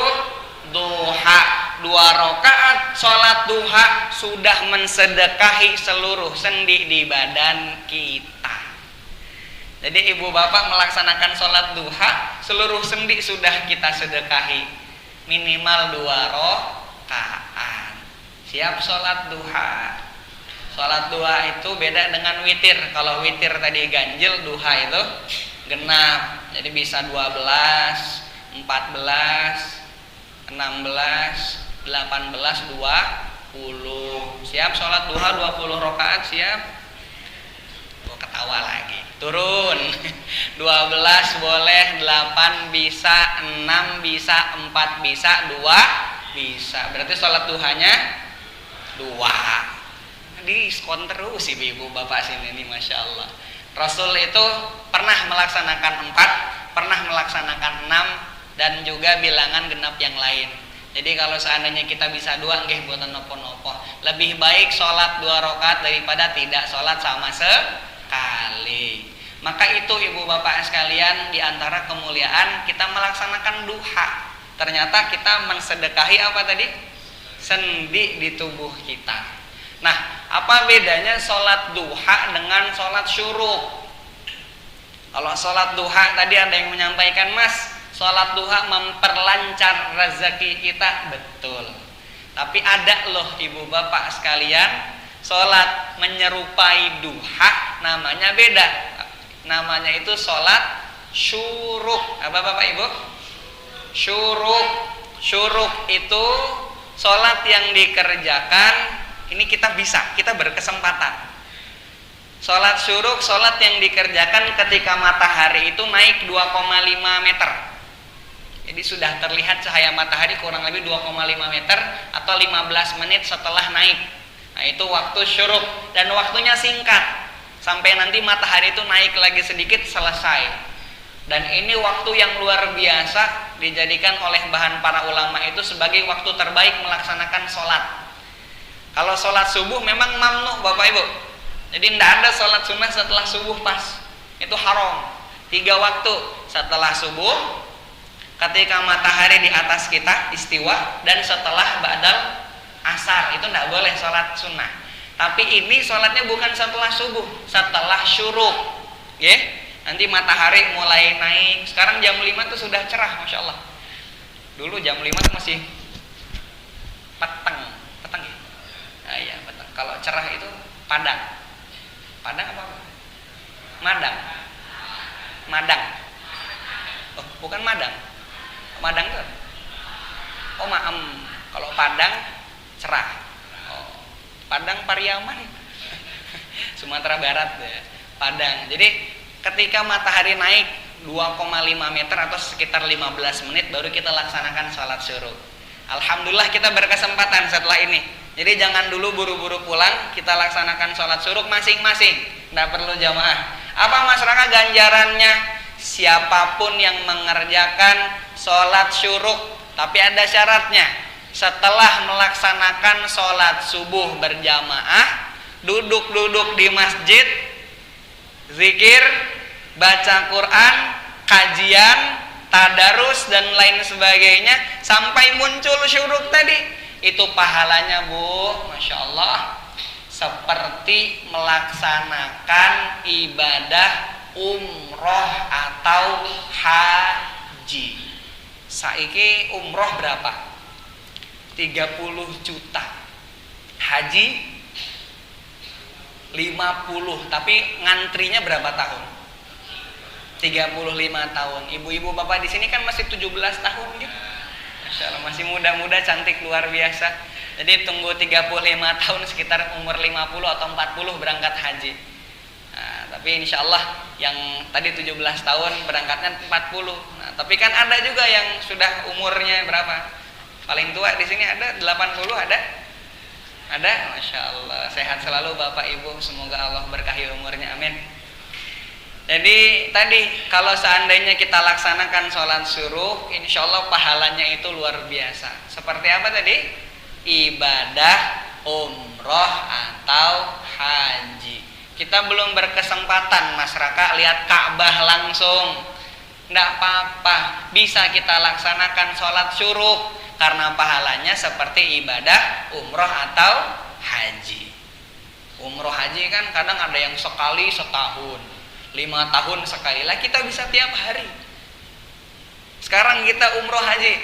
Duha. 2 rakaat sholat duha sudah mensedekahi seluruh sendi di badan kita. Jadi ibu bapak melaksanakan sholat duha, seluruh sendi sudah kita sedekahi, minimal 2 rakaat. Siap sholat duha. Sholat duha itu beda dengan witir. Kalau witir tadi ganjil, duha itu genap. Jadi bisa 12, 14, 16, 18, 20. Siap sholat duha 20 rakaat, siap? Gua ketawa lagi. Turun. 12 boleh, 8 bisa, 6 bisa, 4 bisa, 2 bisa. Berarti sholat duhanya 2. Diskon terus ibu bapak sini nih, Masya Allah. Rasul itu pernah melaksanakan 4, pernah melaksanakan 6, dan juga bilangan genap yang lain. Jadi kalau seandainya kita bisa 2, nggih mboten napa-napa. Lebih baik sholat 2 rakaat daripada tidak sholat sama sekali. Maka itu ibu bapak sekalian, diantara kemuliaan kita melaksanakan duha. Ternyata kita mensedekahi apa tadi? Sendi di tubuh kita. Nah, apa bedanya sholat duha dengan sholat syuruk? Kalau sholat duha tadi ada yang menyampaikan, Mas, sholat duha memperlancar rezeki kita. Betul. Tapi ada loh ibu bapak sekalian, sholat menyerupai duha namanya beda. Namanya itu sholat syuruk. Apa bapak ibu? Syuruk itu sholat yang dikerjakan, ini kita berkesempatan. Sholat syuruk, sholat yang dikerjakan ketika matahari itu naik 2,5 meter. Jadi sudah terlihat cahaya matahari kurang lebih 2,5 meter atau 15 menit setelah naik. Nah itu waktu syuruk, dan waktunya singkat, sampai nanti matahari itu naik lagi sedikit selesai. Dan ini waktu yang luar biasa, dijadikan oleh bahan para ulama itu sebagai waktu terbaik melaksanakan sholat. Kalau sholat subuh memang mamnu bapak ibu, jadi tidak ada sholat sunnah setelah subuh pas, itu haram. 3 waktu setelah subuh, ketika matahari di atas kita istiwa, dan setelah ba'dal asar, itu tidak boleh sholat sunnah. Tapi ini sholatnya bukan setelah subuh, setelah syuruk, ya. Nanti matahari mulai naik. Sekarang jam 5 tuh sudah cerah, Masya Allah. Dulu jam 5 tuh masih peteng ya? Nah, iya peteng. Kalau cerah itu padang. Padang apa? Madang. Oh, bukan Madang. Madang tuh. Oh, maem. Kalau Padang cerah. Oh, Padang Pariaman. Sumatera Barat ya. Padang. Jadi ketika matahari naik 2,5 meter atau sekitar 15 menit baru kita laksanakan sholat syuruk. Alhamdulillah kita berkesempatan setelah ini. Jadi jangan dulu buru-buru pulang, kita laksanakan sholat syuruk masing-masing. Tidak perlu jamaah. Apa masyarakat ganjarannya? Siapapun yang mengerjakan sholat syuruk, tapi ada syaratnya. Setelah melaksanakan sholat subuh berjamaah, duduk-duduk di masjid, zikir, baca Quran, kajian, tadarus dan lain sebagainya sampai muncul syuruk tadi, itu pahalanya Bu, Masya Allah, seperti melaksanakan ibadah umroh atau haji. Saiki umroh berapa? 30 juta. Haji 50, tapi ngantrinya berapa tahun? 35 tahun. Ibu-ibu bapak di sini kan masih 17 tahun gitu. Masya Allah, masih muda-muda, cantik, luar biasa. Jadi tunggu 35 tahun, sekitar umur 50 atau 40 berangkat haji. Nah, tapi insya Allah yang tadi 17 tahun berangkatnya 40. Nah, tapi kan ada juga yang sudah umurnya berapa? Paling tua di sini ada 80, ada? Ada? Masya Allah. Sehat selalu Bapak Ibu, semoga Allah berkahi umurnya, amin. Jadi tadi kalau seandainya kita laksanakan sholat syuruk, insya Allah pahalanya itu luar biasa. Seperti apa tadi? Ibadah umroh atau haji. Kita belum berkesempatan masyarakat lihat Ka'bah langsung, tidak apa-apa, bisa kita laksanakan sholat syuruk karena pahalanya seperti ibadah umroh atau haji. Umroh haji kan kadang ada yang sekali setahun, 5 tahun sekali lah, kita bisa tiap hari. Sekarang kita umroh haji,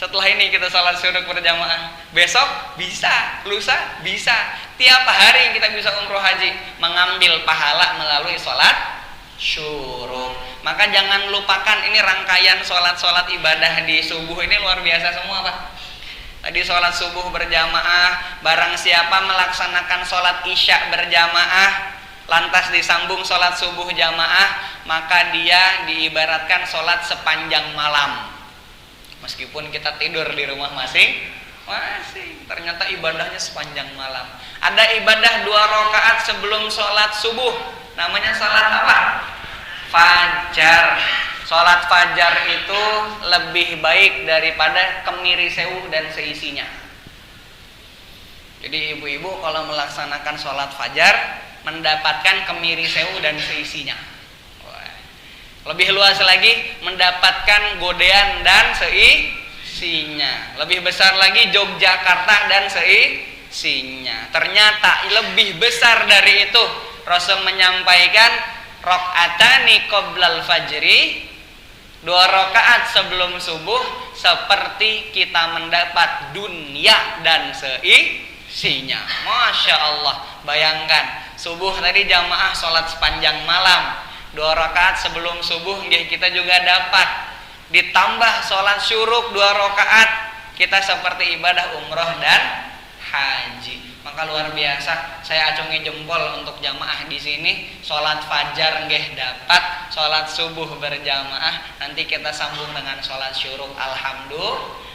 setelah ini kita sholat syuruk berjamaah, besok bisa, lusa bisa, tiap hari kita bisa umroh haji, mengambil pahala melalui sholat syuruk. Maka jangan lupakan ini rangkaian sholat-sholat ibadah di subuh ini luar biasa semua Pak. Tadi sholat subuh berjamaah, barang siapa melaksanakan sholat isya berjamaah lantas disambung sholat subuh jamaah, maka dia diibaratkan sholat sepanjang malam. Meskipun kita tidur di rumah masing-masing, ternyata ibadahnya sepanjang malam. Ada ibadah 2 rakaat sebelum sholat subuh, namanya sholat apa? Fajar. Sholat fajar itu lebih baik daripada kemiri sewu dan seisinya. Jadi ibu-ibu kalau melaksanakan sholat fajar mendapatkan kemiri sewu dan seisinya. Lebih luas lagi mendapatkan godean dan seisinya. Lebih besar lagi Yogyakarta dan seisinya. Ternyata lebih besar dari itu. Rasul menyampaikan rakaatani qoblal fajri, 2 rakaat sebelum subuh seperti kita mendapat dunia dan seisinya. Masya Allah. Bayangkan subuh tadi jamaah sholat sepanjang malam, 2 rakaat sebelum subuh kita juga dapat, ditambah sholat syuruk 2 rakaat, kita seperti ibadah umroh dan haji. Maka luar biasa, saya acungi jempol untuk jamaah di sini. Sholat fajar nggih dapat, sholat subuh berjamaah, nanti kita sambung dengan sholat syuruk. Alhamdulillah.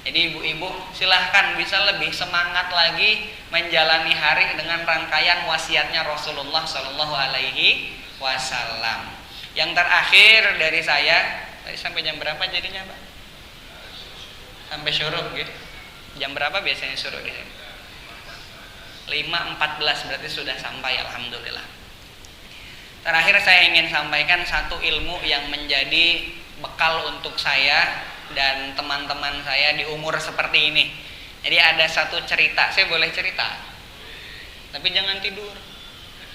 Jadi ibu-ibu silahkan bisa lebih semangat lagi menjalani hari dengan rangkaian wasiatnya Rasulullah Shallallahu Alaihi Wasallam. Yang terakhir dari saya, tadi sampai jam berapa jadinya Pak? Sampai syuruk gitu. Jam berapa biasanya syuruk di sini? 5.14 berarti sudah sampai, alhamdulillah. Terakhir saya ingin sampaikan satu ilmu yang menjadi bekal untuk saya dan teman-teman saya di umur seperti ini. Jadi ada satu cerita, saya boleh cerita, tapi jangan tidur.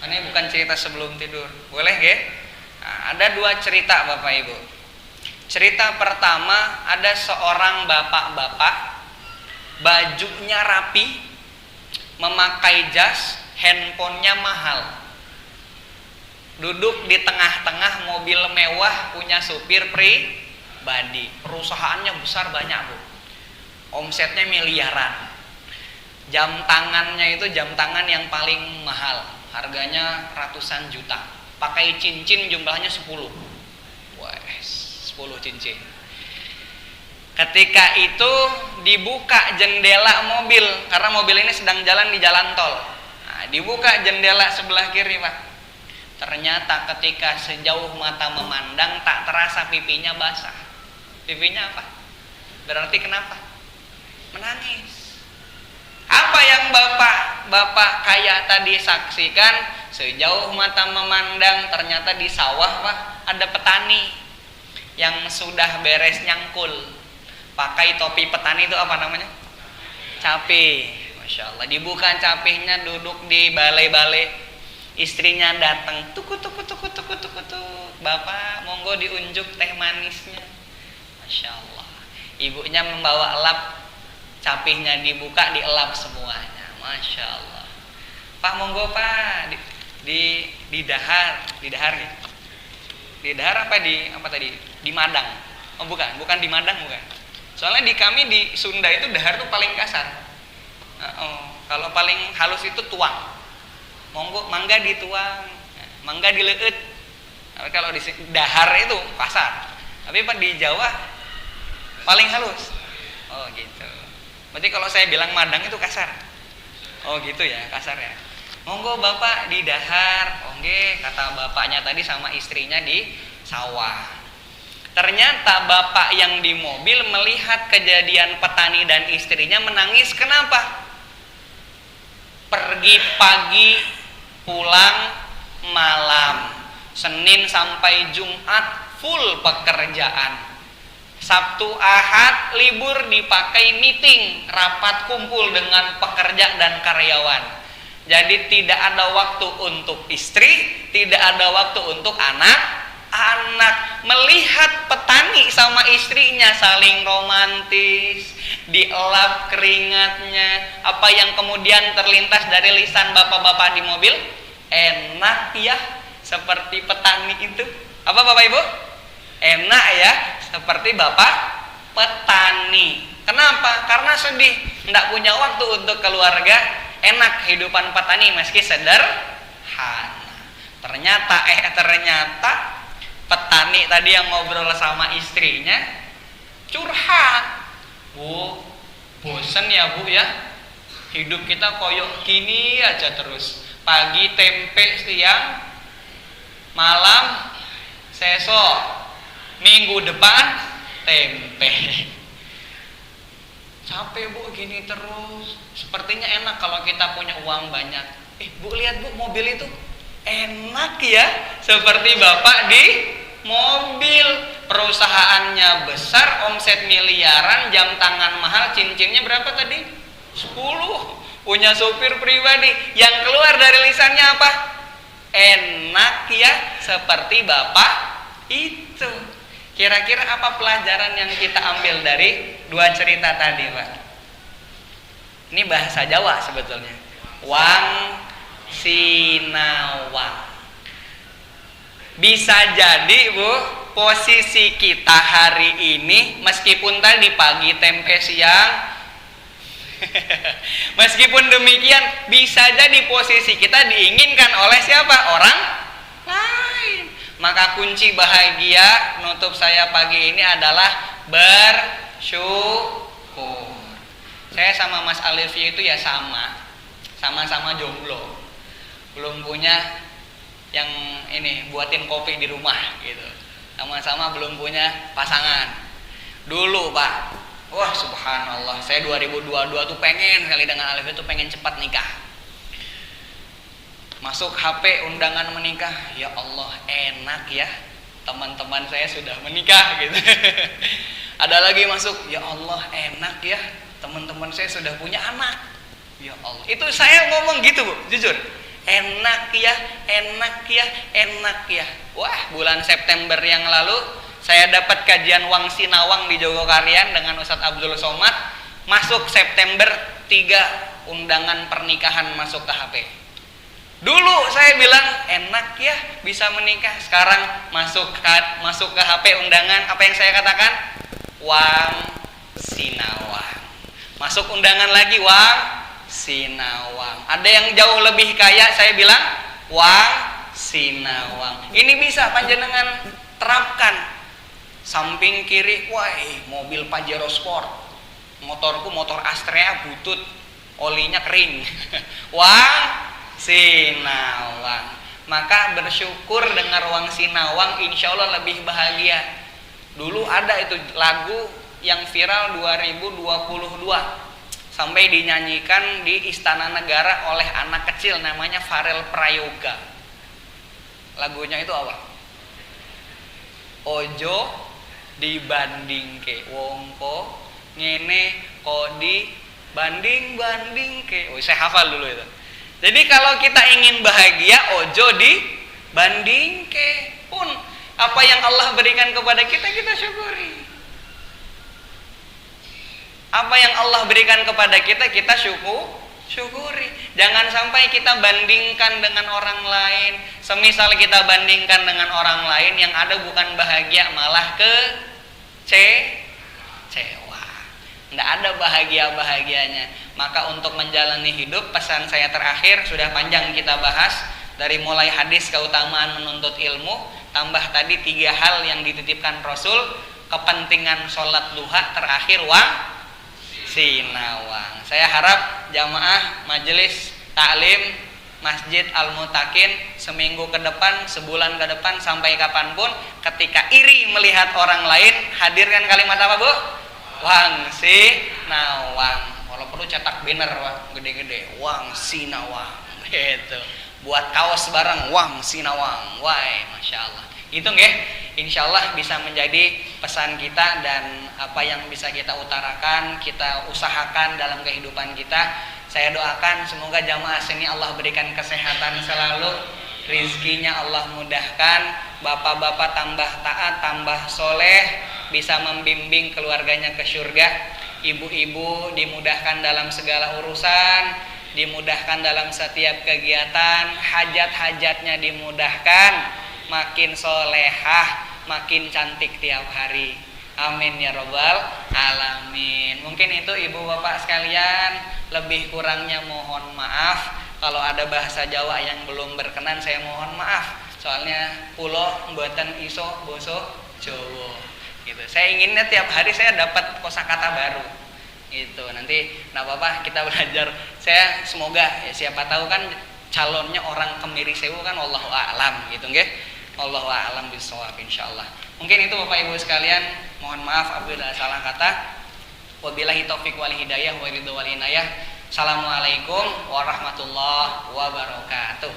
Ini bukan cerita sebelum tidur. Boleh nggih? Nah, ada dua cerita Bapak Ibu. Cerita pertama, ada seorang bapak-bapak, bajunya rapi, memakai jas, handphonenya mahal. Duduk di tengah-tengah mobil mewah, punya supir pribadi. Perusahaannya besar banyak Bu. Omsetnya miliaran. Jam tangannya itu jam tangan yang paling mahal. Harganya ratusan juta. Pakai cincin jumlahnya 10. Wah, 10 cincin. Ketika itu dibuka jendela mobil, karena mobil ini sedang jalan di jalan tol. Nah, dibuka jendela sebelah kiri Pak. Ternyata ketika sejauh mata memandang tak terasa pipinya basah. Pipinya apa? Berarti kenapa? Menangis. Apa yang bapak kaya tadi saksikan? Sejauh mata memandang ternyata di sawah Pak ada petani yang sudah beres nyangkul. Pakai topi petani itu apa namanya? Cape. Masya Allah. Dibuka capenya, duduk di balai-balai. Istrinya datang, tuku. Bapak, monggo diunjuk teh manisnya. Masya Allah. Ibunya membawa elap, capenya dibuka, dielap semuanya. Masya Allah. Pak, monggo Pak, di dahar nih. Di dahar apa tadi? Di madang. Oh bukan di madang bukan. Soalnya di kami di Sunda itu dahar tuh paling kasar. Kalau paling halus itu tuang. Monggo mangga dituang, mangga dileut. Kalau di dahar itu kasar. Tapi Pak di Jawa paling halus. Oh gitu. Berarti kalau saya bilang madang itu kasar. Oh gitu ya, kasar ya. Monggo Bapak di dahar. Oke, kata bapaknya tadi sama istrinya di sawah. Ternyata bapak yang di mobil melihat kejadian petani dan istrinya menangis. Kenapa? Pergi pagi, pulang malam. Senin sampai Jumat full pekerjaan. Sabtu Ahad libur dipakai meeting, rapat kumpul dengan pekerja dan karyawan. Jadi tidak ada waktu untuk istri, tidak ada waktu untuk anak. Melihat petani sama istrinya saling romantis, dielap keringatnya, apa yang kemudian terlintas dari lisan bapak-bapak di mobil? Enak ya, seperti petani itu. Apa Bapak Ibu? Enak ya, seperti bapak petani. Kenapa? Karena sedih, tidak punya waktu untuk keluarga. Enak kehidupan petani meski sederhana. Ternyata petani tadi yang ngobrol sama istrinya curhat. Bu, bosen ya Bu ya, hidup kita koyok gini aja terus. Pagi tempe, siang malam sesok, minggu depan tempe. Capek Bu gini terus. Sepertinya enak kalau kita punya uang banyak. Bu lihat Bu, mobil itu enak ya, seperti bapak di mobil. Perusahaannya besar, omset miliaran, jam tangan mahal, cincinnya berapa tadi? 10. Punya supir pribadi. Yang keluar dari lisannya apa? Enak ya, seperti bapak itu. Kira-kira apa pelajaran yang kita ambil dari dua cerita tadi Pak? Ini bahasa Jawa sebetulnya. Wang sinawang. Bisa jadi Bu, posisi kita hari ini meskipun tadi pagi tempe siang meskipun demikian bisa jadi posisi kita diinginkan oleh siapa? Orang lain. Maka kunci bahagia nutup saya pagi ini adalah bersyukur. Saya sama Mas Alify itu ya sama-sama jomblo. Belum punya yang ini buatin kopi di rumah gitu. Sama-sama belum punya pasangan. Dulu Pak, wah subhanallah, saya 2022 tuh pengen sekali dengan Alify itu pengen cepat nikah. Masuk HP undangan menikah, ya Allah enak ya, teman-teman saya sudah menikah gitu. Ada lagi masuk, ya Allah enak ya, teman-teman saya sudah punya anak. Ya Allah, itu saya ngomong gitu Bu, jujur. enak ya, enak ya, enak ya. Wah, bulan September yang lalu saya dapat kajian Wang Sinawang di Jogokarian dengan Ustadz Abdul Somad. Masuk September 3 undangan pernikahan masuk ke HP. Dulu saya bilang enak ya bisa menikah, sekarang masuk ke HP undangan, apa yang saya katakan? Wang Sinawang. Masuk undangan lagi Wang Sinawang. Ada yang jauh lebih kaya, saya bilang Wang Sinawang. Ini bisa panjenengan terapkan. Samping kiri, wah mobil Pajero Sport. Motorku motor Astrea butut, olinya kering. Wang Sinawang. Maka bersyukur dengar Wang Sinawang, insya Allah lebih bahagia. Dulu ada itu lagu yang viral 2022, sampai dinyanyikan di Istana Negara oleh anak kecil namanya Farel Prayoga. Lagunya itu apa? Ojo dibanding ke wongko ngene kodi banding ke. Oh, saya hafal dulu itu. Jadi kalau kita ingin bahagia, ojo dibanding ke pun apa yang Allah berikan kepada kita, kita syukuri. Apa yang Allah berikan kepada kita, kita syukuri. Jangan sampai kita bandingkan dengan orang lain. Semisal kita bandingkan dengan orang lain, yang ada bukan bahagia, malah kecewa. Nggak ada bahagianya. Maka untuk menjalani hidup, pesan saya terakhir, sudah panjang kita bahas, dari mulai hadis keutamaan menuntut ilmu, tambah tadi 3 hal yang dititipkan Rasul, kepentingan sholat duha, terakhir Wang Sinawang. Saya harap jamaah majelis taklim Masjid Al-Mutakin seminggu ke depan, sebulan ke depan, sampai kapanpun, ketika iri melihat orang lain, hadirkan kalimat apa Bu? Wang Sinawang. Kalau perlu cetak banner gede-gede, Wang Sinawang gitu. Buat kaos bareng Wang Sinawang. Wah, Masya Allah. Itu nggih, insya Allah bisa menjadi pesan kita, dan apa yang bisa kita utarakan, kita usahakan dalam kehidupan kita. Saya doakan semoga jamaah sini Allah berikan kesehatan selalu, rizkinya Allah mudahkan, bapak-bapak tambah taat, tambah soleh, bisa membimbing keluarganya ke surga, ibu-ibu dimudahkan dalam segala urusan, dimudahkan dalam setiap kegiatan, hajat-hajatnya dimudahkan, makin solehah, makin cantik tiap hari. Amin ya robbal alamin. Mungkin itu ibu bapak sekalian, lebih kurangnya mohon maaf. Kalau ada bahasa Jawa yang belum berkenan, saya mohon maaf. Soalnya pulo mboten iso boso Jawa gitu. Saya inginnya tiap hari saya dapat kosakata baru gitu. Nanti enggak apa-apa, kita belajar. Saya semoga ya, siapa tahu kan calonnya orang Kemiri Sewu kan, wallahu a'lam gitu nggih. Wallahu a'lam bishawab insyaallah. Mungkin itu Bapak Ibu sekalian, mohon maaf apabila salah kata. Wabillahi taufik wal hidayah wa ridho wal inayah. Assalamualaikum warahmatullahi wabarakatuh.